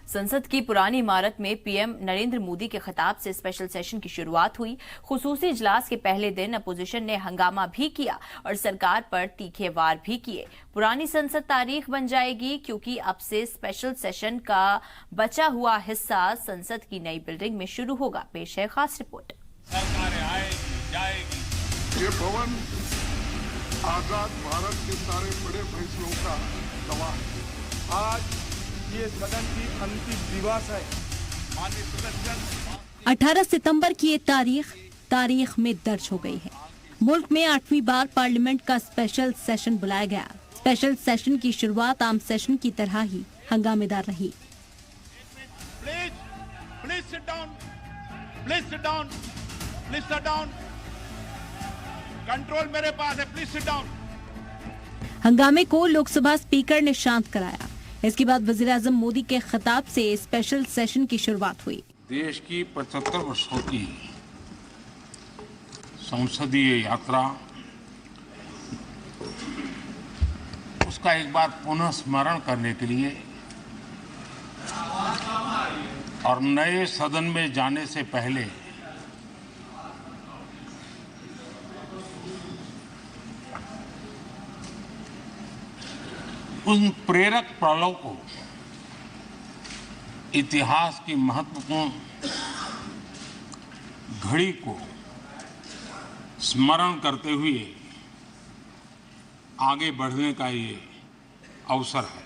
संसद की पुरानी इमारत में पीएम नरेंद्र मोदी के खिताब से स्पेशल सेशन की शुरुआत हुई। खुसूसी इजलास के पहले दिन अपोजिशन ने हंगामा भी किया और सरकार पर तीखे वार भी किए। पुरानी संसद तारीख बन जाएगी क्योंकि अब से स्पेशल सेशन का बचा हुआ हिस्सा संसद की नई बिल्डिंग में शुरू होगा। पेश है खास रिपोर्ट। सरकारें आएगी जाएगी। ये भवन आजाद भारत के सारे बड़े फैसलों का गवाह है। आज ये सदन की अंतिम दिवस है। माननीय सदस्य 18 सितंबर की ये तारीख में दर्ज हो गई है। मुल्क में 8वीं बार पार्लियामेंट का स्पेशल सेशन बुलाया गया। स्पेशल सेशन की शुरुआत आम सेशन की तरह ही हंगामेदार रही। Please sit down, please sit down, please sit down. Control मेरे पास है, प्लीज सिट डाउन। हंगामे को लोकसभा स्पीकर ने शांत कराया। इसके बाद वजीर-ए-आज़म मोदी के खिताब से स्पेशल सेशन की शुरुआत हुई। देश की 75 वर्षों की संसदीय यात्रा, उसका एक बार पुनः स्मरण करने के लिए और नए सदन में जाने से पहले उन प्रेरक पलों को, इतिहास की महत्वपूर्ण घड़ी को स्मरण करते हुए आगे बढ़ने का ये अवसर है।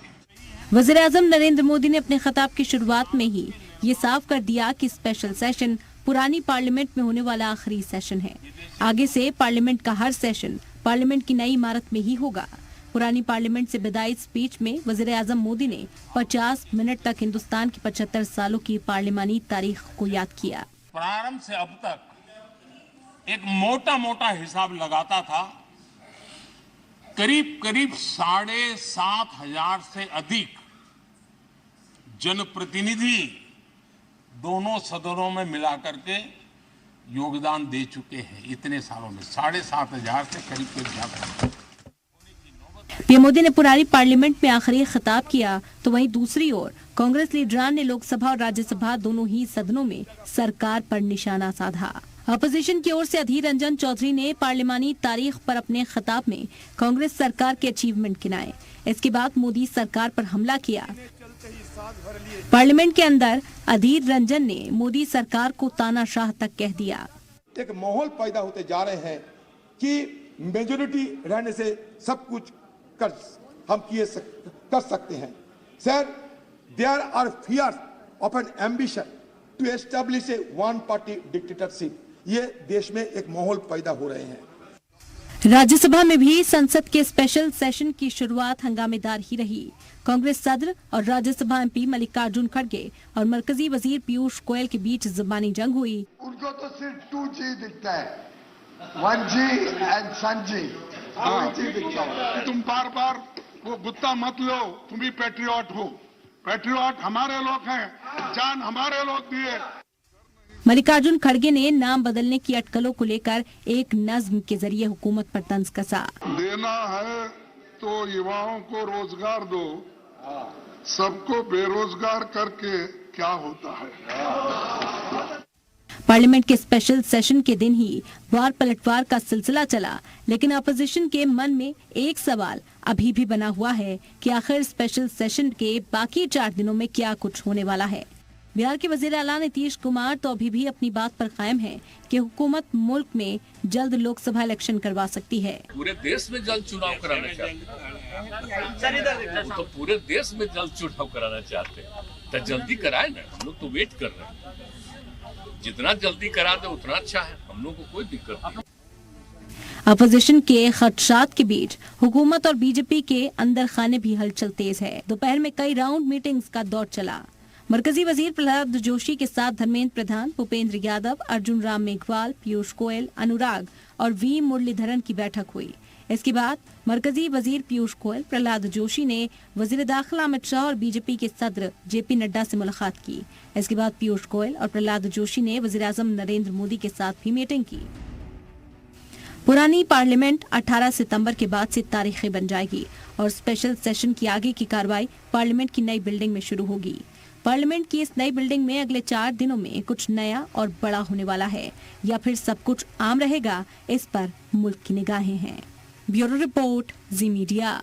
वज़ीर-ए-आज़म नरेंद्र मोदी ने अपने खिताब की शुरुआत में ही ये साफ कर दिया कि स्पेशल सेशन पुरानी पार्लियामेंट में होने वाला आखिरी सेशन है। आगे से पार्लियामेंट का हर सेशन पार्लियामेंट की नई इमारत में ही होगा। पुरानी पार्लियामेंट से विदाई स्पीच में वज़ीर-ए-आज़म मोदी ने 50 मिनट तक हिंदुस्तान की 75 सालों की पार्लियामानी तारीख को याद किया। प्रारंभ से अब तक एक मोटा हिसाब लगाता था। करीब 7,500 से अधिक जनप्रतिनिधि दोनों सदनों में मिलाकर के योगदान दे चुके हैं। इतने सालों में 7,500 से करीब ज्यादा। पीएम मोदी ने पुरानी पार्लियामेंट में आखिरी खिताब किया तो वहीं दूसरी ओर कांग्रेस लीडरान ने लोकसभा और राज्यसभा दोनों ही सदनों में सरकार पर निशाना साधा। अपोजिशन की ओर से अधीर रंजन चौधरी ने पार्लियामानी तारीख पर अपने खिताब में कांग्रेस सरकार के अचीवमेंट गिनाए। इसके बाद मोदी सरकार पर हमला किया। पार्लियामेंट के अंदर अधीर रंजन ने मोदी सरकार को तानाशाह तक कह दिया। एक माहौल पैदा होते जा रहे हैं कि मेजोरिटी रहने से सब कुछ हम कर सकते हैं। Sir, there are fears of an ambition to establish a one party dictatorship. ये देश में एक माहौल पैदा हो रहे हैं। राज्यसभा में भी संसद के स्पेशल सेशन की शुरुआत हंगामेदार ही रही। कांग्रेस सदर और राज्यसभा एमपी मल्लिकार्जुन खड़गे और मरकजी वजीर पीयूष गोयल के बीच जुबानी जंग हुई। उनको तो सिर्फ 2G दिखता है, 1G एंड संजी। तुम बार बार वो गुत्ता मत लो, तुम भी पैट्रियट हो। पैट्रियट हमारे लोग हैं, जान हमारे लोग दिए। मल्लिकार्जुन खड़गे ने नाम बदलने की अटकलों को लेकर एक नज्म के जरिए हुकूमत पर तंज कसा। देना है तो युवाओं को रोजगार दो, सबको बेरोजगार करके क्या होता है। पार्लियामेंट के स्पेशल सेशन के दिन ही वार पलटवार का सिलसिला चला, लेकिन अपोजिशन के मन में एक सवाल अभी भी बना हुआ है कि आखिर स्पेशल सेशन के बाकी 4 दिनों में क्या कुछ होने वाला है। बिहार के वजीर आला नीतीश कुमार तो अभी भी अपनी बात पर कायम है कि हुकूमत मुल्क में जल्द लोकसभा इलेक्शन करवा सकती है। पूरे देश में जल्द चुनाव कराना चाहते हैं, तो पूरे देश में जल्द चुनाव कराना चाहते हैं, तो जल्दी कराए ना। हम लोग तो वेट कर रहे हैं, जितना जल्दी करा दे उतना अच्छा है, हम लोग को कोई दिक्कत नहीं। अपोजिशन के खदशात के बीच हुकूमत और बीजेपी के अंदर खाने भी हलचल तेज है। दोपहर में कई राउंड मीटिंग्स का दौर चला। मरकजी वजीर प्रहलाद जोशी के साथ धर्मेंद्र प्रधान, भूपेंद्र यादव, अर्जुन राम मेघवाल, पीयूष गोयल, अनुराग और वी मुरलीधरन की बैठक हुई। इसके बाद मरकजी वजीर पीयूष गोयल, प्रहलाद जोशी ने वजीर दाखिला अमित शाह और बीजेपी के सदर जेपी नड्डा से मुलाकात की। इसके बाद पीयूष गोयल और प्रहलाद जोशी ने वजीर-ए-आज़म नरेंद्र मोदी के साथ भी मीटिंग की। पुरानी पार्लियामेंट 18 सितंबर के बाद से तारीखें बन जाएगी और स्पेशल सेशन की आगे की कार्रवाई पार्लियामेंट की नई बिल्डिंग में शुरू होगी। पार्लियामेंट की इस नई बिल्डिंग में अगले 4 दिनों में कुछ नया और बड़ा होने वाला है, या फिर सब कुछ आम रहेगा, इस पर मुल्क की निगाहें हैं। ब्यूरो रिपोर्ट, जी मीडिया।